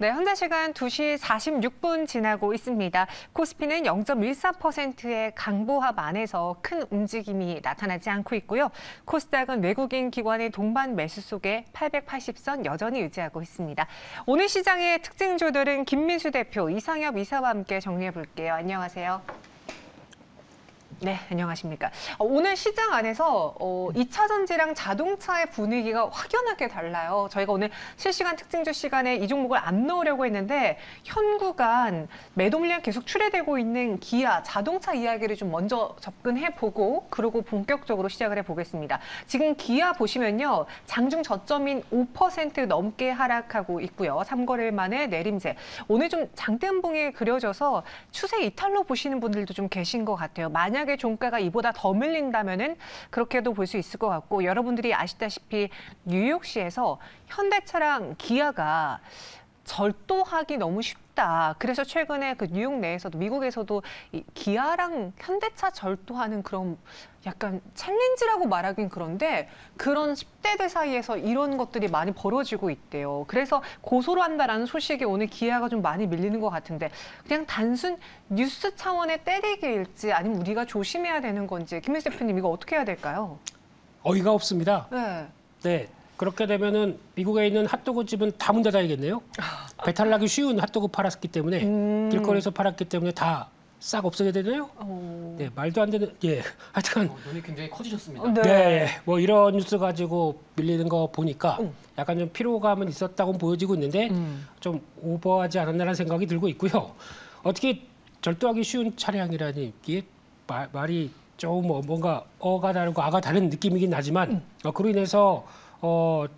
네, 현재 시간 2시 46분 지나고 있습니다. 코스피는 0.14%의 강보합 안에서 큰 움직임이 나타나지 않고 있고요. 코스닥은 외국인 기관의 동반 매수 속에 880선 여전히 유지하고 있습니다. 오늘 시장의 특징주들은 김민수 대표, 이상엽 이사와 함께 정리해 볼게요. 안녕하세요. 네, 안녕하십니까. 오늘 시장 안에서 2차 전지랑 자동차의 분위기가 확연하게 달라요. 저희가 오늘 실시간 특징주 시간에 이 종목을 안 넣으려고 했는데 현구간 매도 물량 계속 출회되고 있는 기아, 자동차 이야기를 좀 먼저 접근해보고 그러고 본격적으로 시작을 해보겠습니다. 지금 기아 보시면요. 장중 저점인 5% 넘게 하락하고 있고요. 3거래일 만에 내림세. 오늘 좀 장대음봉이 그려져서 추세 이탈로 보시는 분들도 좀 계신 것 같아요. 만약에 종가가 이보다 더 밀린다면은 그렇게도 볼 수 있을 것 같고 여러분들이 아시다시피 뉴욕시에서 현대차랑 기아가 절도하기 너무 쉽다. 그래서 최근에 그 뉴욕 내에서도 미국에서도 이 기아랑 현대차 절도하는 그런 약간 챌린지라고 말하긴 그런데 그런 10대들 사이에서 이런 것들이 많이 벌어지고 있대요. 그래서 고소를 한다라는 소식이 오늘 기아가 좀 많이 밀리는 것 같은데 그냥 단순 뉴스 차원의 때리기일지 아니면 우리가 조심해야 되는 건지 김민수 대표님 이거 어떻게 해야 될까요? 어이가 없습니다. 네. 네. 그렇게 되면은 미국에 있는 핫도그 집은 다 문 닫아야겠네요. 배탈 나기 쉬운 핫도그 팔았기 때문에 길거리에서 팔았기 때문에 다 싹 없어져야 되나요? 네, 말도 안 되는 하여튼 눈이 굉장히 커지셨습니다. 네, 뭐 이런 뉴스 가지고 밀리는 거 보니까 약간 좀 피로감은 있었다고 보여지고 있는데 좀 오버하지 않았나라는 생각이 들고 있고요. 어떻게 절도하기 쉬운 차량이라니 이게 말이 좀 뭔가 어가 다르고 아가 다른 느낌이긴 하지만 그로 인해서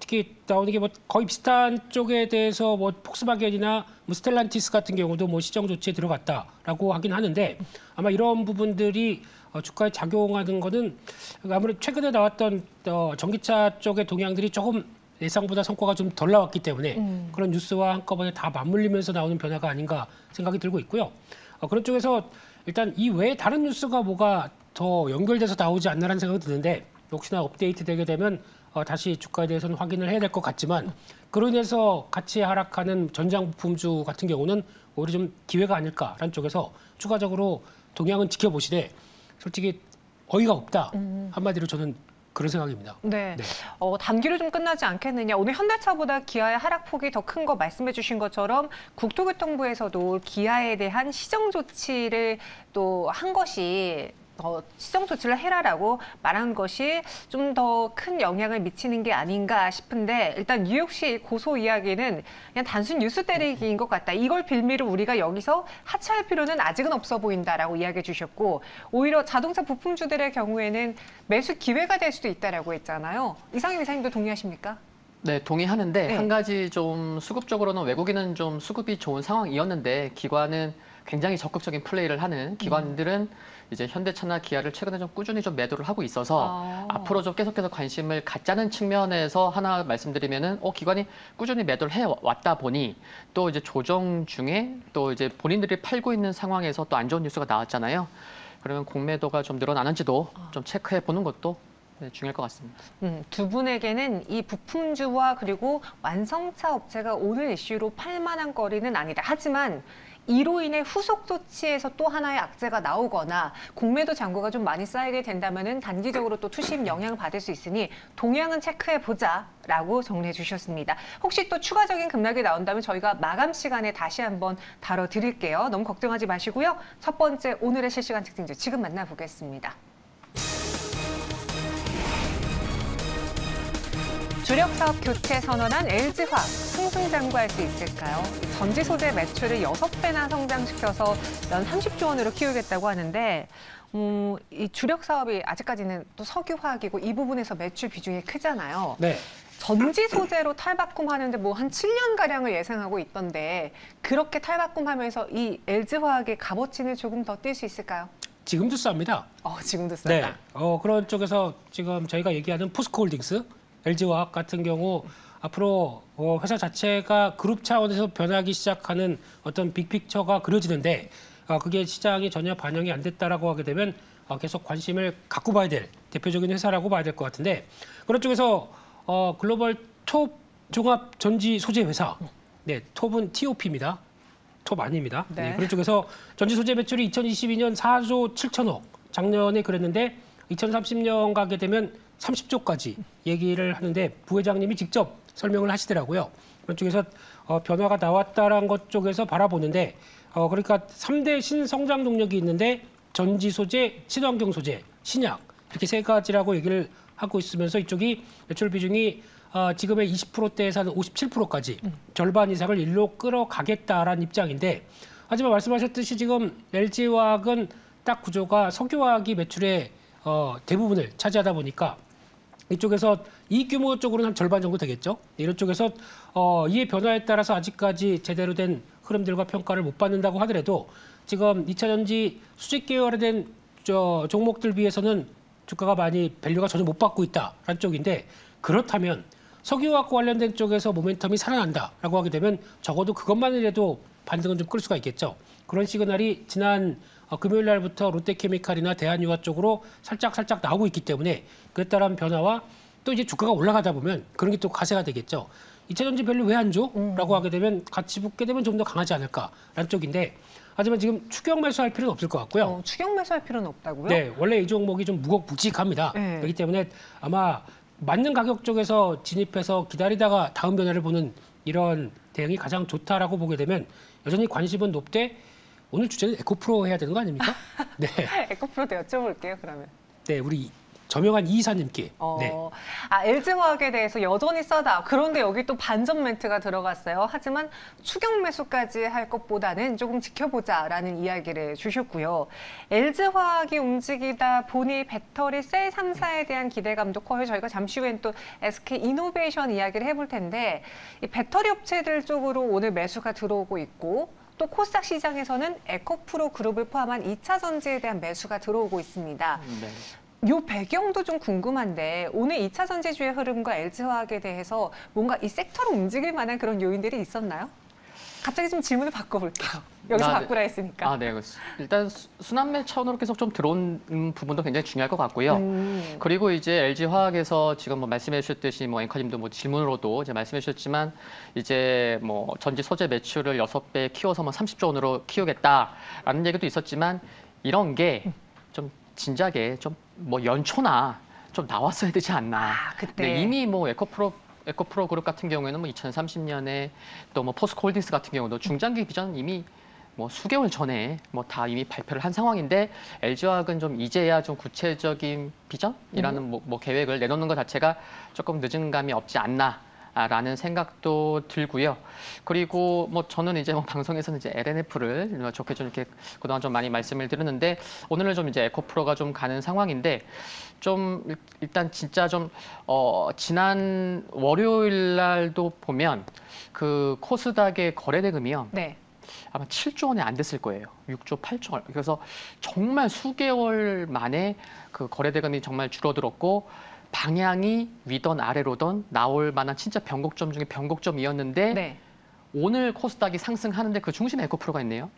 특히 나오는 게 뭐 거의 비슷한 쪽에 대해서 뭐 폭스바겐이나 뭐 스텔란티스 같은 경우도 뭐 시정 조치에 들어갔다라고 하긴 하는데 아마 이런 부분들이 주가에 작용하는 거는 아무래도 최근에 나왔던 전기차 쪽의 동향들이 조금 예상보다 성과가 좀 덜 나왔기 때문에 그런 뉴스와 한꺼번에 다 맞물리면서 나오는 변화가 아닌가 생각이 들고 있고요. 그런 쪽에서 일단 이 외에 다른 뉴스가 뭐가 더 연결돼서 나오지 않나라는 생각이 드는데 혹시나 업데이트 되게 되면 다시 주가에 대해서는 확인을 해야 될 것 같지만 그로 인해서 같이 하락하는 전장 부품주 같은 경우는 오히려 좀 기회가 아닐까라는 쪽에서 추가적으로 동향은 지켜보시되 솔직히 어이가 없다. 한마디로 저는 그런 생각입니다. 네. 단기로 좀 끝나지 않겠느냐. 오늘 현대차보다 기아의 하락폭이 더 큰 거 말씀해 주신 것처럼 국토교통부에서도 기아에 대한 시정 조치를 또 한 것이 시정 조치를 해라라고 말한 것이 좀 더 큰 영향을 미치는 게 아닌가 싶은데 일단 뉴욕시 고소 이야기는 그냥 단순 뉴스 때리기인 것 같다. 이걸 빌미로 우리가 여기서 하차할 필요는 아직은 없어 보인다라고 이야기해 주셨고 오히려 자동차 부품주들의 경우에는 매수 기회가 될 수도 있다라고 했잖아요. 이상임 이사님도 동의하십니까? 네, 동의하는데 네. 한 가지 좀 수급적으로는 외국인은 좀 수급이 좋은 상황이었는데 기관은 굉장히 적극적인 플레이를 하는 기관들은 이제 현대차나 기아를 최근에 좀 꾸준히 좀 매도를 하고 있어서 앞으로 좀 계속해서 관심을 갖자는 측면에서 하나 말씀드리면은 기관이 꾸준히 매도를 해 왔다 보니 또 이제 조정 중에 또 이제 본인들이 팔고 있는 상황에서 또 안 좋은 뉴스가 나왔잖아요. 그러면 공매도가 좀 늘어나는지도 좀 체크해 보는 것도 중요할 것 같습니다. 두 분에게는 이 부품주와 그리고 완성차 업체가 오늘 이슈로 팔 만한 거리는 아니다. 하지만 이로 인해 후속 조치에서 또 하나의 악재가 나오거나 공매도 잔고가 좀 많이 쌓이게 된다면은 단기적으로 또 투심 영향을 받을 수 있으니 동향은 체크해보자라고 정리해 주셨습니다. 혹시 또 추가적인 급락이 나온다면 저희가 마감 시간에 다시 한번 다뤄드릴게요. 너무 걱정하지 마시고요. 첫 번째 오늘의 실시간 특징주 지금 만나보겠습니다. 주력 사업 교체 선언한 LG화학, 승승장구할 수 있을까요? 전지 소재 매출을 6배나 성장시켜서 연 30조 원으로 키우겠다고 하는데 이 주력 사업이 아직까지는 또 석유화학이고 이 부분에서 매출 비중이 크잖아요. 네. 전지 소재로 탈바꿈하는데 뭐 한 7년가량을 예상하고 있던데 그렇게 탈바꿈하면서 이 LG화학의 값어치는 조금 더 뛸 수 있을까요? 지금도 쌉니다. 지금도 싸다. 네. 그런 쪽에서 지금 저희가 얘기하는 포스코홀딩스 LG화학 같은 경우 앞으로 회사 자체가 그룹 차원에서 변하기 시작하는 어떤 빅픽처가 그려지는데 그게 시장이 전혀 반영이 안 됐다라고 하게 되면 계속 관심을 갖고 봐야 될 대표적인 회사라고 봐야 될 것 같은데 그런 쪽에서 글로벌 톱 종합 전지 소재 회사 네, 톱은 TOP입니다. 톱 아닙니다. 네. 네, 그런 쪽에서 전지 소재 매출이 2022년 4조 7천억, 작년에 그랬는데 2030년 가게 되면 30조까지 얘기를 하는데 부회장님이 직접 설명을 하시더라고요. 그런 쪽에서 변화가 나왔다라는 것 쪽에서 바라보는데 그러니까 3대 신성장 동력이 있는데 전지 소재, 친환경 소재, 신약 이렇게 세 가지라고 얘기를 하고 있으면서 이쪽이 매출 비중이 지금의 20%대에서 한 57%까지 절반 이상을 일로 끌어가겠다라는 입장인데 하지만 말씀하셨듯이 지금 LG화학은 딱 구조가 석유화학이 매출의 대부분을 차지하다 보니까 이쪽에서 이 규모 쪽으로는 한 절반 정도 되겠죠. 이런 쪽에서 이의 변화에 따라서 아직까지 제대로 된 흐름들과 평가를 못 받는다고 하더라도 지금 2차 전지 수직 계열에 된 종목들 비해서는 주가가 많이 밸류가 전혀 못 받고 있다라는 쪽인데 그렇다면 석유화학 관련된 쪽에서 모멘텀이 살아난다라고 하게 되면 적어도 그것만이라도 반등은 좀 끌 수가 있겠죠. 그런 시그널이 지난 금요일 날부터 롯데케미칼이나 대한유화 쪽으로 살짝 나오고 있기 때문에 그에 따른 변화와 또 이제 주가가 올라가다 보면 그런 게 또 가세가 되겠죠. 2차 전지 밸류 왜 안 줘? 라고 하게 되면 같이 붙게 되면 좀 더 강하지 않을까라는 쪽인데 하지만 지금 추격 매수할 필요는 없을 것 같고요. 추격 매수할 필요는 없다고요? 네, 원래 이 종목이 좀 무겁묵직합니다. 네. 그렇기 때문에 아마 맞는 가격 쪽에서 진입해서 기다리다가 다음 변화를 보는 이런 대응이 가장 좋다라고 보게 되면 여전히 관심은 높되 오늘 주제는 에코프로 해야 되는 거 아닙니까? 네, 에코프로도 여쭤볼게요, 그러면. 네, 우리 저명한 이 이사님께. 네. LG화학에 대해서 여전히 싸다. 그런데 여기 또 반전 멘트가 들어갔어요. 하지만 추격 매수까지 할 것보다는 조금 지켜보자라는 이야기를 주셨고요. LG화학이 움직이다 보니 배터리 셀 3사에 대한 기대감도 커요. 저희가 잠시 후엔 또 SK이노베이션 이야기를 해볼 텐데 이 배터리 업체들 쪽으로 오늘 매수가 들어오고 있고 또 코스닥 시장에서는 에코프로 그룹을 포함한 2차 전지에 대한 매수가 들어오고 있습니다. 네. 요 배경도 좀 궁금한데 오늘 2차 전지주의 흐름과 LG화학에 대해서 뭔가 이 섹터로 움직일 만한 그런 요인들이 있었나요? 갑자기 좀 질문을 바꿔볼게요. 여기서 바꾸라 했으니까. 네. 일단 순환매 차원으로 계속 좀 들어온 부분도 굉장히 중요할 것 같고요. 그리고 이제 LG화학에서 지금 뭐 말씀해 주셨듯이 뭐 앵커님도 뭐 질문으로도 이제 말씀해 주셨지만 이제 뭐 전지 소재 매출을 6배 키워서 뭐 30조 원으로 키우겠다라는 얘기도 있었지만 이런 게 좀 진작에 좀 뭐 연초나 좀 나왔어야 되지 않나. 그때. 네, 이미 뭐 에코프로 그룹 같은 경우에는 뭐 2030년에 또 뭐 포스코홀딩스 같은 경우도 중장기 비전 이미 뭐 수개월 전에 뭐 다 이미 발표를 한 상황인데 LG화학은 좀 이제야 좀 구체적인 비전이라는 뭐 계획을 내놓는 것 자체가 조금 늦은 감이 없지 않나. 라는 생각도 들고요. 그리고 뭐 저는 이제 뭐 방송에서는 이제 LNF를 좋게 좀 이렇게 그동안 좀 많이 말씀을 드렸는데 오늘은 좀 이제 에코프로가 좀 가는 상황인데 좀 일단 진짜 좀 지난 월요일 날도 보면 그 코스닥의 거래대금이요. 네. 아마 7조 원이 안 됐을 거예요. 6조 8조 원. 그래서 정말 수개월 만에 그 거래대금이 정말 줄어들었고 방향이 위던 아래로던 나올 만한 진짜 변곡점 중에 변곡점이었는데 네. 오늘 코스닥이 상승하는데 그 중심에 에코프로가 있네요.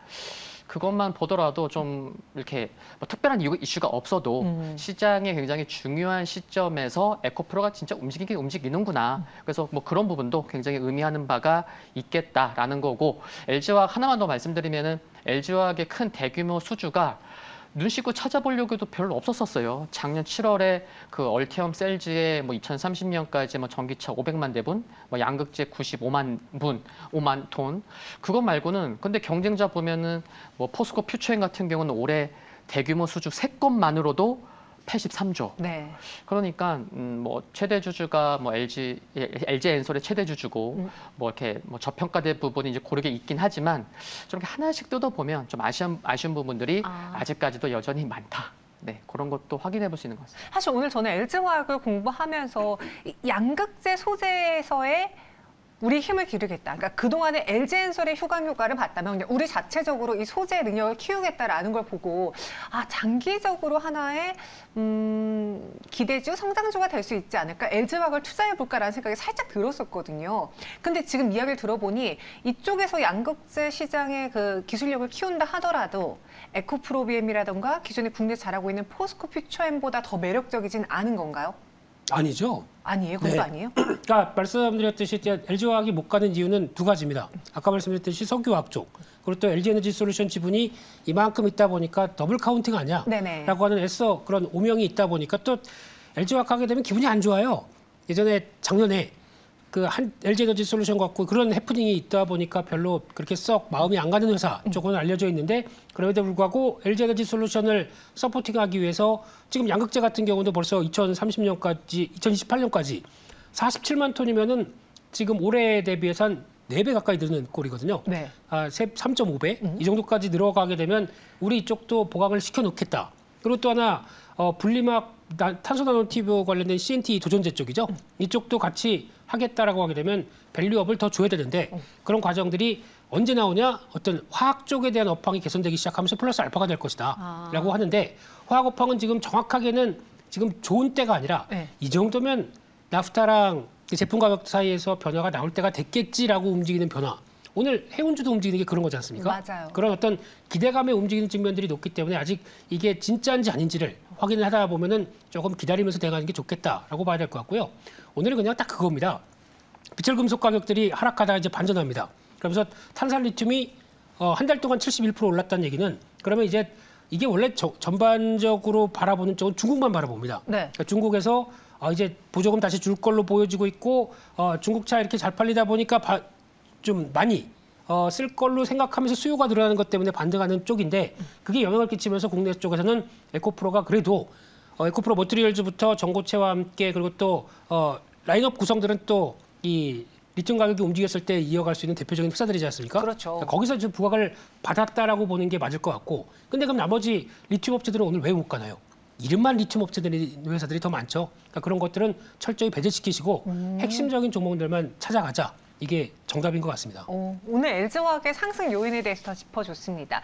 그것만 보더라도 좀 이렇게 뭐 특별한 이슈가 없어도 시장에 굉장히 중요한 시점에서 에코프로가 진짜 움직이는구나. 그래서 뭐 그런 부분도 굉장히 의미하는 바가 있겠다라는 거고 LG화학 하나만 더 말씀드리면은 LG화학의 큰 대규모 수주가 눈 씻고 찾아보려고 해도 별로 없었었어요. 작년 7월에 그 얼티엄 셀즈의 뭐 2030년까지 뭐 전기차 500만 대분, 뭐 양극재 95만 분, 5만 톤. 그거 말고는 근데 경쟁자 보면은 뭐 포스코 퓨처엔 같은 경우는 올해 대규모 수주 3건만으로도 83조. 네. 그러니까 뭐 최대 주주가 뭐 LG 엔솔의 최대 주주고 뭐 이렇게 뭐 저평가된 부분이 이제 고르게 있긴 하지만 좀 이렇게 하나씩 뜯어 보면 좀 아쉬운 부분들이 아직까지도 여전히 많다. 네, 그런 것도 확인해 볼 수 있는 것 같습니다. 사실 오늘 저는 LG화학을 공부하면서 이 양극재 소재에서의 우리 힘을 기르겠다. 그러니까 그동안에 LG엔솔의 휴강 효과를 봤다면 그냥 우리 자체적으로 이 소재 능력을 키우겠다라는 걸 보고 장기적으로 하나의 기대주, 성장주가 될 수 있지 않을까? LG화학을 투자해볼까라는 생각이 살짝 들었었거든요. 근데 지금 이야기를 들어보니 이쪽에서 양극재 시장의 그 기술력을 키운다 하더라도 에코프로비엠이라던가 기존에 국내 잘하고 있는 포스코 퓨처엠보다 더 매력적이진 않은 건가요? 아니죠. 아니에요? 그거 네. 아니에요? 그러니까 말씀드렸듯이 LG화학이 못 가는 이유는 두 가지입니다. 아까 말씀드렸듯이 석유화학 쪽, 그리고 또 LG에너지솔루션 지분이 이만큼 있다 보니까 더블 카운팅 아니야? 네네. 라고 하는 애써 그런 오명이 있다 보니까 또 LG화학 하게 되면 기분이 안 좋아요. 예전에 작년에 그 LG에너지솔루션 갖고 그런 해프닝이 있다 보니까 별로 그렇게 썩 마음이 안 가는 회사 쪽은 알려져 있는데, 그럼에도 불구하고 LG에너지솔루션을 서포팅하기 위해서 지금 양극재 같은 경우도 벌써 2030년까지 2028년까지 47만 톤이면은 지금 올해 대비해서 한 4배 가까이 늘는 꼴이거든요. 네. 3.5배 이 정도까지 늘어가게 되면 우리 이쪽도 보강을 시켜놓겠다. 그리고 또 하나 분리막 탄소 나노튜브 관련된 CNT 도전제 쪽이죠. 이쪽도 같이 하겠다라고 하게 되면 밸류업을 더 줘야 되는데 그런 과정들이 언제 나오냐? 어떤 화학 쪽에 대한 업황이 개선되기 시작하면서 플러스 알파가 될 것이다 라고 하는데, 화학 업황은 지금 정확하게는 지금 좋은 때가 아니라 네. 이 정도면 나프타랑 제품 가격 사이에서 변화가 나올 때가 됐겠지라고 움직이는 변화. 오늘 해운주도 움직이는 게 그런 거지 않습니까? 맞아요. 그런 어떤 기대감에 움직이는 측면들이 높기 때문에 아직 이게 진짜인지 아닌지를 확인을 하다 보면은 조금 기다리면서 대응하는 게 좋겠다라고 봐야 될 것 같고요. 오늘은 그냥 딱 그겁니다. 비철 금속 가격들이 하락하다가 이제 반전합니다. 그러면서 탄산 리튬이 한 달 동안 71% 올랐다는 얘기는, 그러면 이제 이게 원래 전반적으로 바라보는 쪽은 중국만 바라봅니다. 네. 그러니까 중국에서 이제 보조금 다시 줄 걸로 보여지고 있고, 중국차 이렇게 잘 팔리다 보니까 좀 많이 쓸 걸로 생각하면서 수요가 늘어나는 것 때문에 반등하는 쪽인데, 그게 영향을 끼치면서 국내 쪽에서는 에코프로가 그래도 에코프로 머티리얼즈부터 전고체와 함께, 그리고 또 라인업 구성들은 또 이 리튬 가격이 움직였을 때 이어갈 수 있는 대표적인 회사들이지 않습니까? 그렇죠. 그러니까 거기서 좀 부각을 받았다라고 보는 게 맞을 것 같고, 근데 그럼 나머지 리튬 업체들은 오늘 왜 못 가나요? 이름만 리튬 업체들이 회사들이 더 많죠. 그러니까 그런 것들은 철저히 배제시키시고 핵심적인 종목들만 찾아가자. 이게 정답인 것 같습니다. 오늘 LG화학의 상승 요인에 대해서 더 짚어줬습니다.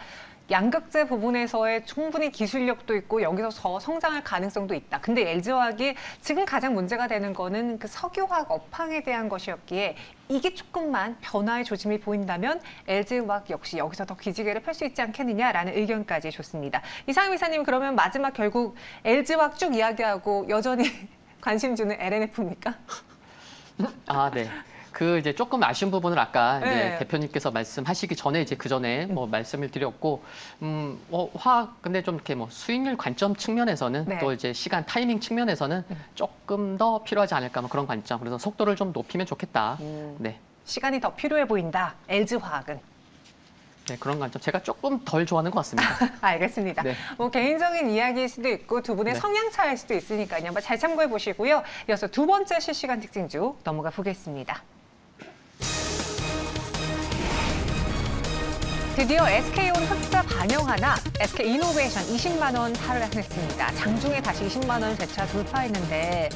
양극재 부분에서의 충분히 기술력도 있고 여기서 더 성장할 가능성도 있다. 근데 LG화학이 지금 가장 문제가 되는 거는 그 석유화학 업황에 대한 것이었기에 이게 조금만 변화의 조짐이 보인다면 LG화학 역시 여기서 더 기지개를 펼 수 있지 않겠느냐라는 의견까지 줬습니다. 이상임 이사님, 그러면 마지막 결국 LG화학 쭉 이야기하고 여전히 관심 주는 LNF입니까? 네. 그 이제 조금 아쉬운 부분을 아까 이제 네. 대표님께서 말씀하시기 전에 이제 그 전에 뭐 말씀을 드렸고, 화학 근데 좀 이렇게 뭐 수익률 관점 측면에서는 네. 또 이제 시간 타이밍 측면에서는 조금 더 필요하지 않을까 뭐 그런 관점. 그래서 속도를 좀 높이면 좋겠다. 네. 시간이 더 필요해 보인다. LG화학은. 네, 그런 관점. 제가 조금 덜 좋아하는 것 같습니다. 알겠습니다. 네. 뭐 개인적인 이야기일 수도 있고 두 분의 네. 성향 차일 수도 있으니까요. 한번 잘 참고해 보시고요. 이어서 두 번째 실시간 특징주 넘어가 보겠습니다. 드디어 SK온 흑자 반영 하나, SK이노베이션 20만 원 탈락했습니다. 장중에 다시 20만 원 재차 돌파했는데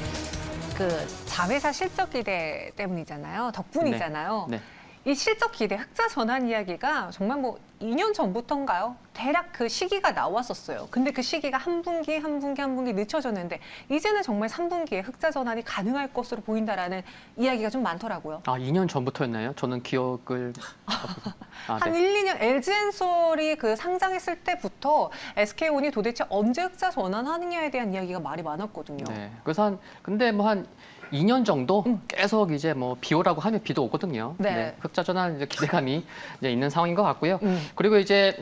그 자회사 실적 기대 때문이잖아요. 덕분이잖아요. 네. 이 실적 기대, 흑자 전환 이야기가 정말 뭐 2년 전부터인가요? 대략 그 시기가 나왔었어요. 근데 그 시기가 한 분기 늦춰졌는데 이제는 정말 3분기에 흑자 전환이 가능할 것으로 보인다라는 이야기가 좀 많더라고요. 2년 전부터였나요? 저는 기억을 한 네. 1, 2년 LG엔솔이 그 상장했을 때부터 SK온이 도대체 언제 흑자 전환하느냐에 대한 이야기가 말이 많았거든요. 네. 그래서 근데 뭐 한 2년 정도 계속 이제 뭐 비 오라고 하면 비도 오거든요. 네. 흑자 전환 이제 기대감이 이제 있는 상황인 것 같고요. 그리고 이제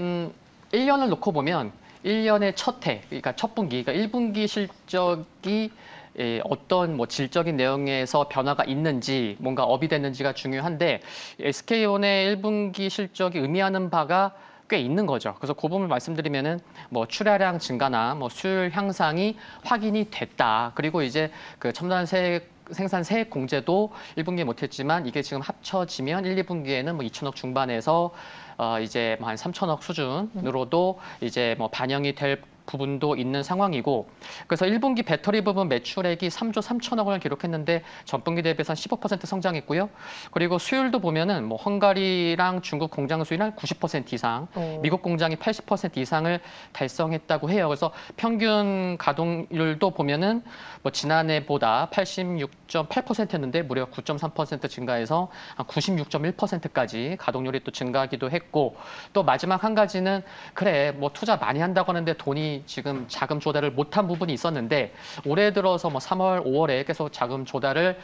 1년을 놓고 보면 1년의 첫 해, 그러니까 첫 분기, 그러니까 1분기 실적이 어떤 뭐 질적인 내용에서 변화가 있는지, 뭔가 업이 됐는지가 중요한데 SK온의 1분기 실적이 의미하는 바가 꽤 있는 거죠. 그래서 그 부분 말씀드리면은 뭐 출하량 증가나 뭐 수율 향상이 확인이 됐다. 그리고 이제 그 첨단 생산 세액 공제도 1분기에 못했지만 이게 지금 합쳐지면 1, 2분기에는 뭐 2천억 중반에서 이제 뭐 한 3천억 수준으로도 이제 뭐 반영이 될 부분도 있는 상황이고, 그래서 1분기 배터리 부분 매출액이 3조 3천억 원을 기록했는데 전분기 대비해서 한 15% 성장했고요. 그리고 수율도 보면은 뭐 헝가리랑 중국 공장 수율은 90% 이상, 미국 공장이 80% 이상을 달성했다고 해요. 그래서 평균 가동률도 보면은 뭐 지난해보다 86.8%였는데 무려 9.3% 증가해서 96.1%까지 가동률이 또 증가하기도 했고, 또 마지막 한 가지는 그래 뭐 투자 많이 한다고 하는데 돈이 여전히 지금 자금 조달을 못한 부분이 있었는데 올해 들어서 뭐 3월, 5월에 계속 자금 조달을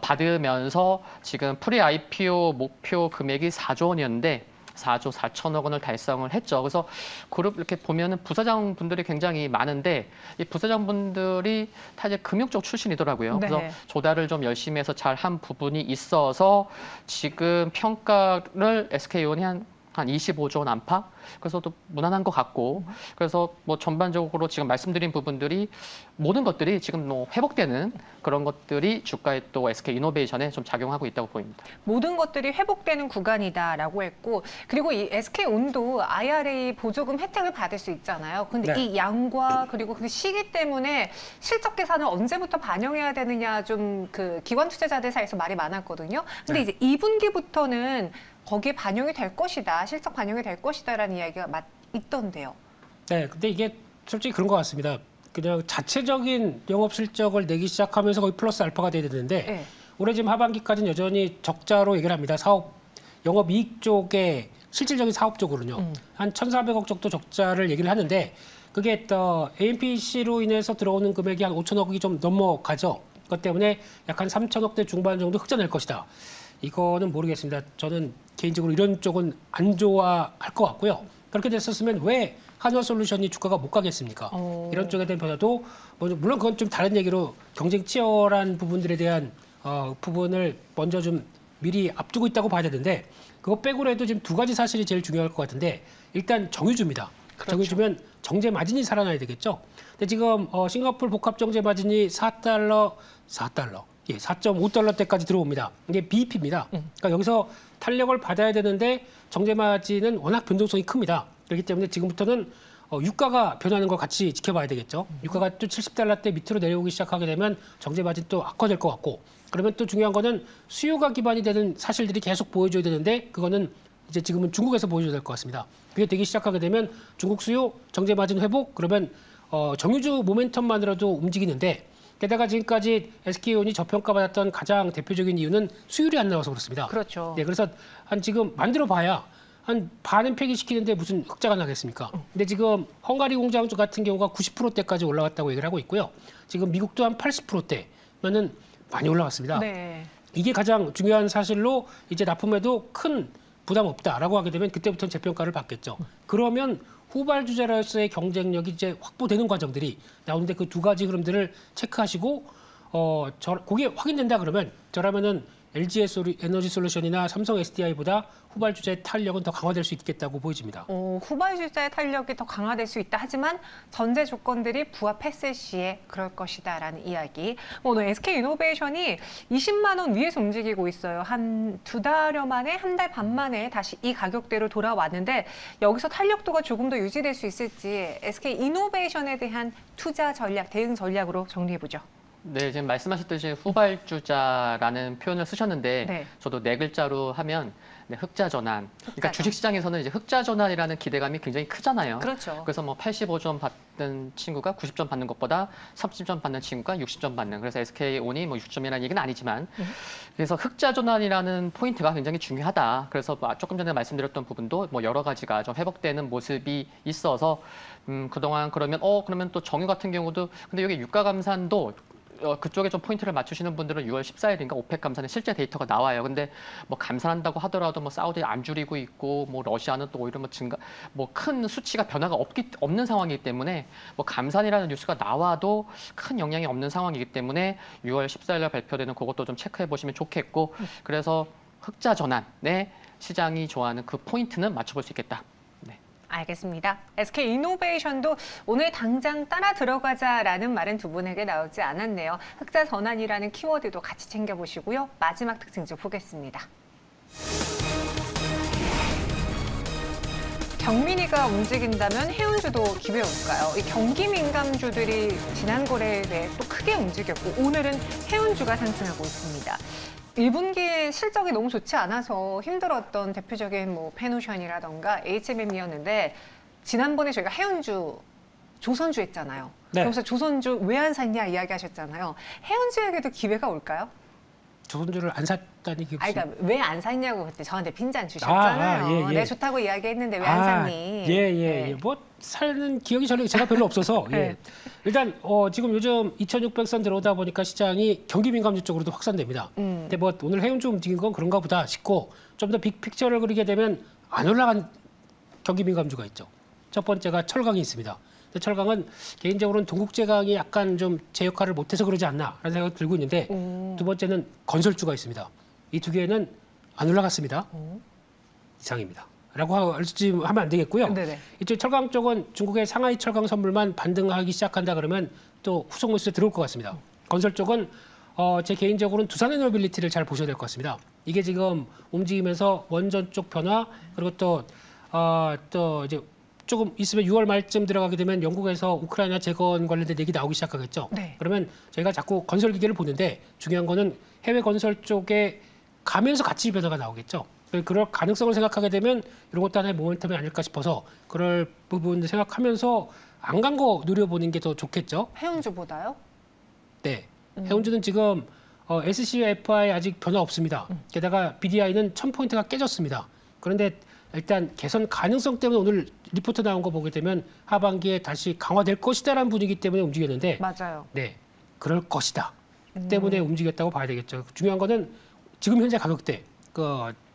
받으면서 지금 프리 IPO 목표 금액이 4조 원이었는데 4조 4천억 원을 달성을 했죠. 그래서 그룹 이렇게 보면은 부사장분들이 굉장히 많은데 이 부사장분들이 다 이제 금융 쪽 출신이더라고요. 네. 그래서 조달을 좀 열심히 해서 잘 한 부분이 있어서 지금 평가를 SK온이 한 25조 원 안팎? 그래서 또 무난한 것 같고, 그래서 뭐 전반적으로 지금 말씀드린 부분들이 모든 것들이 지금 뭐 회복되는 그런 것들이 주가에 또 SK이노베이션에 좀 작용하고 있다고 보입니다. 모든 것들이 회복되는 구간이다라고 했고, 그리고 이 SK온도 IRA 보조금 혜택을 받을 수 있잖아요. 근데 네. 이 양과 그리고 그 시기 때문에 실적 계산을 언제부터 반영해야 되느냐 좀 그 기관 투자자들 사이에서 말이 많았거든요. 근데 네. 이제 2분기부터는 거기에 반영이 될 것이다, 실적 반영이 될 것이다라는 이야기가 있던데요. 네, 근데 이게 솔직히 그런 것 같습니다. 그냥 자체적인 영업 실적을 내기 시작하면서 거의 플러스 알파가 돼야 되는데 네. 올해 지금 하반기까지는 여전히 적자로 얘기를 합니다. 영업 이익 쪽에 실질적인 사업 쪽으로는요. 한 1,400억 정도 적자를 얘기를 하는데 그게 AMPC로 인해서 들어오는 금액이 한 5천억이 좀 넘어가죠. 그것 때문에 약 한 3천억대 중반 정도 흑자 낼 것이다. 이거는 모르겠습니다. 저는 개인적으로 이런 쪽은 안 좋아할 것 같고요. 그렇게 됐었으면 왜 한화솔루션이 주가가 못 가겠습니까? 이런 쪽에 대한 변화도 물론 그건 좀 다른 얘기로 경쟁 치열한 부분들에 대한 부분을 먼저 좀 미리 앞두고 있다고 봐야 되는데 그거 빼고로 해도 지금 두 가지 사실이 제일 중요할 것 같은데 일단 정유주입니다. 그렇죠. 정유주면 정제 마진이 살아나야 되겠죠. 근데 지금 싱가포르 복합 정제 마진이 4달러, 예, 4.5달러대까지 들어옵니다. 이게 BEP입니다. 그러니까 여기서 탄력을 받아야 되는데 정제 마진은 워낙 변동성이 큽니다. 그렇기 때문에 지금부터는 유가가 변하는 걸 같이 지켜봐야 되겠죠. 유가가 또 70달러대 밑으로 내려오기 시작하게 되면 정제 마진 또 악화될 것 같고 그러면 또 중요한 거는 수요가 기반이 되는 사실들이 계속 보여줘야 되는데 그거는 이제 지금은 중국에서 보여줘야 될 것 같습니다. 그게 되기 시작하게 되면 중국 수요, 정제 마진 회복 그러면 정유주 모멘텀만으로도 움직이는데 게다가 지금까지 SK온이 저평가받았던 가장 대표적인 이유는 수율이 안 나와서 그렇습니다. 그렇죠. 네, 그래서 한 지금 만들어봐야 한 반은 폐기시키는데 무슨 흑자가 나겠습니까? 근데 지금 헝가리 공장 같은 경우가 90%대까지 올라갔다고 얘기를 하고 있고요. 지금 미국도 한 80%대면은 많이 올라갔습니다. 네. 이게 가장 중요한 사실로 이제 납품에도 큰 부담 없다라고 하게 되면 그때부터는 재평가를 받겠죠. 그러면 후발주자로서의 경쟁력이 이제 확보되는 과정들이 나오는데 그 두 가지 흐름들을 체크하시고 그게 확인된다 그러면 저라면은 LG 에너지 솔루션이나 삼성 SDI보다 후발주자의 탄력은 더 강화될 수 있겠다고 보여집니다. 후발주자의 탄력이 더 강화될 수 있다. 하지만 전제 조건들이 부합했을 시에 그럴 것이다라는 이야기. 오늘 SK이노베이션이 20만 원 위에서 움직이고 있어요. 한 2달여 만에, 한 달 반 만에 다시 이 가격대로 돌아왔는데 여기서 탄력도가 조금 더 유지될 수 있을지 SK이노베이션에 대한 투자 전략, 대응 전략으로 정리해보죠. 네, 지금 말씀하셨듯이 후발주자라는 표현을 쓰셨는데 네. 저도 네 글자로 하면 네, 흑자 전환. 그러니까 흑자죠. 주식시장에서는 이제 흑자 전환이라는 기대감이 굉장히 크잖아요. 그렇죠. 그래서 뭐 85점 받는 친구가 90점 받는 것보다 30점 받는 친구가 60점 받는. 그래서 SK온이 뭐 60점이라는 얘기는 아니지만 그래서 흑자 전환이라는 포인트가 굉장히 중요하다. 그래서 조금 전에 말씀드렸던 부분도 뭐 여러 가지가 좀 회복되는 모습이 있어서 그동안 그러면 또 정유 같은 경우도 근데 여기 유가 감산도 그쪽에 좀 포인트를 맞추시는 분들은 6월 14일인가 오펙 감산의 실제 데이터가 나와요. 근데 뭐 감산한다고 하더라도 뭐 사우디 안 줄이고 있고 뭐 러시아는 또 오히려 뭐 증가 뭐 큰 수치가 변화가 없는 상황이기 때문에 뭐 감산이라는 뉴스가 나와도 큰 영향이 없는 상황이기 때문에 6월 14일날 발표되는 그것도 좀 체크해 보시면 좋겠고 그래서 흑자 전환에 시장이 좋아하는 그 포인트는 맞춰볼 수 있겠다. 알겠습니다. SK이노베이션도 오늘 당장 따라 들어가자라는 말은 두 분에게 나오지 않았네요. 흑자 전환이라는 키워드도 같이 챙겨보시고요. 마지막 특징 좀 보겠습니다. 경민이가 움직인다면 해운주도 기회 올까요? 이 경기 민감주들이 지난 거래에 대해 또 크게 움직였고 오늘은 해운주가 상승하고 있습니다. 1분기 실적이 너무 좋지 않아서 힘들었던 대표적인 뭐 페노션이라던가 HMM이었는데 지난번에 저희가 해운주, 조선주 했잖아요. 네. 그래서 조선주 왜 안 샀냐 이야기하셨잖아요. 해운주에게도 기회가 올까요? 조선주를 안 샀다니 이게 무슨... 그러니까 왜 안 샀냐고 그때 저한테 핀잔 주셨잖아요. 예. 내 좋다고 이야기했는데 왜 안 샀니? 예. 뭐 사는 기억이 제가 별로 없어서 예. 일단 지금 요즘 2,600선 들어오다 보니까 시장이 경기 민감주 쪽으로도 확산됩니다. 근데 뭐 오늘 해운주 움직인 건 그런가 보다 싶고 좀 더 빅픽처를 그리게 되면 안 올라간 경기 민감주가 있죠. 첫 번째가 철강이 있습니다. 근데 철강은 개인적으로는 동국제강이 약간 좀 제 역할을 못해서 그러지 않나라는 생각이 들고 있는데 두 번째는 건설주가 있습니다. 이 두 개는 안 올라갔습니다. 이상입니다. 라고 하면 안 되겠고요. 네네. 이쪽 철강 쪽은 중국의 상하이 철강 선물만 반등하기 시작한다 그러면 또 후속 매수에 들어올 것 같습니다. 건설 쪽은 제 개인적으로는 두산에너빌리티를 잘 보셔야 될 것 같습니다. 이게 지금 움직이면서 원전 쪽 변화 그리고 또 이제 조금 있으면 6월 말쯤 들어가게 되면 영국에서 우크라이나 재건 관련된 얘기 나오기 시작하겠죠. 네. 그러면 저희가 자꾸 건설 기계를 보는데 중요한 거는 해외 건설 쪽에 가면서 가치 변화가 나오겠죠. 그럴 가능성을 생각하게 되면 이런 것도 하나의 모멘텀이 아닐까 싶어서 그럴 부분을 생각하면서 안 간 거 노려보는 게 더 좋겠죠. 해운주보다요? 네. 해운주는 지금 SC와 FI 아직 변화 없습니다. 게다가 BDI는 1000포인트가 깨졌습니다. 그런데 일단 개선 가능성 때문에 오늘 리포트 나온 거 보게 되면 하반기에 다시 강화될 것이다라는 분위기 때문에 움직였는데 맞아요. 네. 그럴 것이다. 때문에 움직였다고 봐야 되겠죠. 중요한 거는 지금 현재 가격대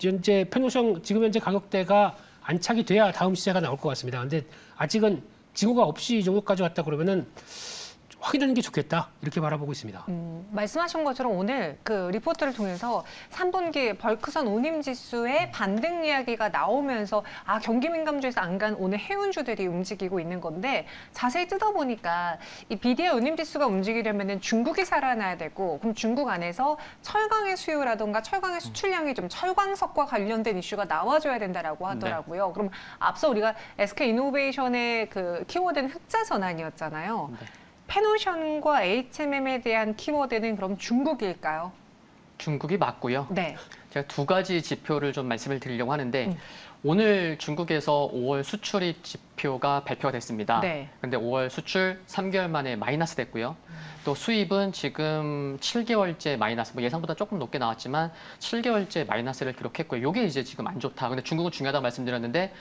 현재 페노션 지금 현재 가격대가 안착이 돼야 다음 시세가 나올 것 같습니다. 근데 아직은 징후가 없이 이 정도까지 왔다 그러면은 확인하는 게 좋겠다 이렇게 바라보고 있습니다. 말씀하신 것처럼 오늘 그 리포트를 통해서 3분기 벌크선 운임지수의 반등 이야기가 나오면서 경기 민감주에서 안 간 오늘 해운주들이 움직이고 있는 건데 자세히 뜯어보니까 이 BDI 운임지수가 움직이려면 중국이 살아나야 되고 그럼 중국 안에서 철강의 수요라든가 철강의 수출량이 좀 철광석과 관련된 이슈가 나와줘야 된다라고 하더라고요. 네. 그럼 앞서 우리가 SK이노베이션의 그 키워드는 흑자 전환이었잖아요. 네. 페노션과 HMM에 대한 키워드는 그럼 중국일까요? 중국이 맞고요. 네. 제가 두 가지 지표를 좀 말씀을 드리려고 하는데 오늘 중국에서 5월 수출입 지표가 발표가 됐습니다. 네. 근데 5월 수출 3개월 만에 마이너스 됐고요. 또 수입은 지금 7개월째 마이너스, 뭐 예상보다 조금 높게 나왔지만 7개월째 마이너스를 기록했고요. 이게 이제 지금 안 좋다. 근데 중국은 중요하다고 말씀드렸는데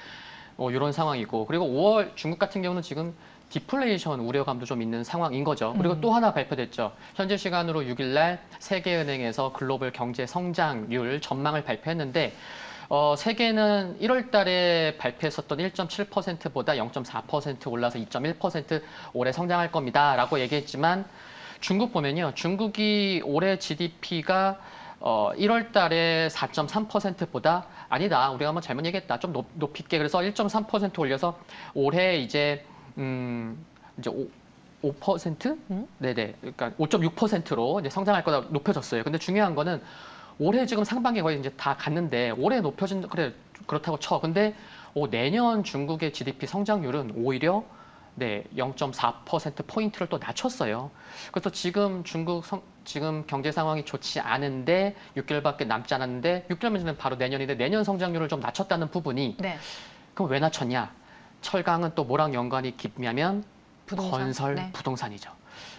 이런 상황이고 그리고 5월 중국 같은 경우는 지금 디플레이션 우려감도 좀 있는 상황인 거죠. 그리고 또 하나 발표됐죠. 현재 시간으로 6일 날 세계은행에서 글로벌 경제 성장률 전망을 발표했는데 세계는 1월 달에 발표했었던 1.7%보다 0.4% 올라서 2.1% 올해 성장할 겁니다. 라고 얘기했지만 중국 보면요. 중국이 올해 GDP가 1월 달에 4.3%보다 아니다. 우리가 한번 잘못 얘기했다. 좀 높일게. 그래서 1.3% 올려서 올해 이제 5%? 네네. 그러니까 5.6%로 이제 성장할 거다 높여졌어요. 근데 중요한 거는 올해 지금 상반기 거의 이제 다 갔는데 올해 높여진 그래 그렇다고 쳐. 근데 내년 중국의 GDP 성장률은 오히려 0.4% 포인트를 또 낮췄어요. 그래서 지금 중국 지금 경제 상황이 좋지 않은데 6개월밖에 남지 않았는데 6개월면 되면 바로 내년인데 내년 성장률을 좀 낮췄다는 부분이 그럼 왜 낮췄냐? 철강은 또 뭐랑 연관이 깊냐면 부동산? 건설, 부동산이죠.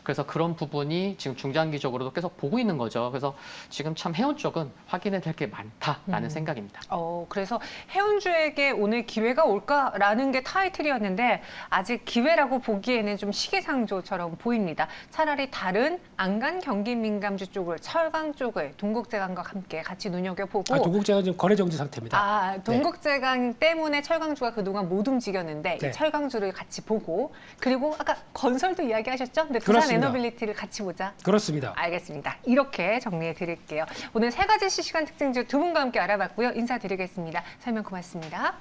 그래서 그런 부분이 지금 중장기적으로도 계속 보고 있는 거죠. 그래서 지금 참 해운 쪽은 확인해야 될 게 많다라는 생각입니다. 그래서 해운주에게 오늘 기회가 올까라는 게 타이틀이었는데 아직 기회라고 보기에는 좀 시기상조처럼 보입니다. 차라리 다른 안간 경기 민감주 쪽을 철강 쪽을 동국제강과 함께 같이 눈여겨보고 동국제강 지금 거래 정지 상태입니다. 동국제강 때문에 철강주가 그동안 못 움직였는데 이 철강주를 같이 보고 그리고 아까 건설도 이야기하셨죠? 근데 두산에너빌리티를 같이 보자. 그렇습니다. 알겠습니다. 이렇게 정리해 드릴게요. 오늘 세 가지 실시간 특징주 두 분과 함께 알아봤고요. 인사드리겠습니다. 설명 고맙습니다.